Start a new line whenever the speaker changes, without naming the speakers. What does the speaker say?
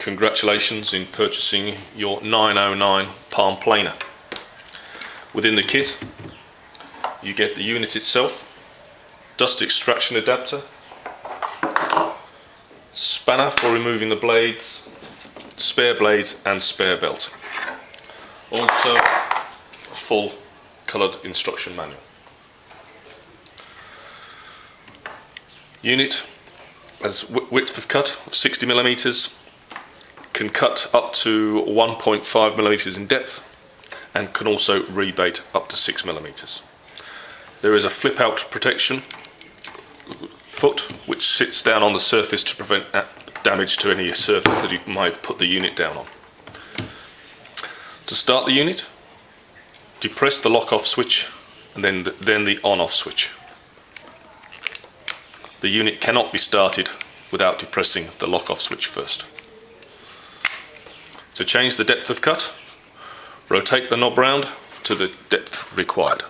Congratulations in purchasing your 909 palm planer. Within the kit you get the unit itself, dust extraction adapter, spanner for removing the blades, spare blades and spare belt. Also a full coloured instruction manual. Unit has width of cut of 60mm, can cut up to 1.5mm in depth and can also rebate up to 6mm. There is a flip out protection foot which sits down on the surface to prevent damage to any surface that you might put the unit down on. To start the unit, depress the lock off switch and then the on off switch. The unit cannot be started without depressing the lock off switch first. To change the depth of cut, rotate the knob round to the depth required.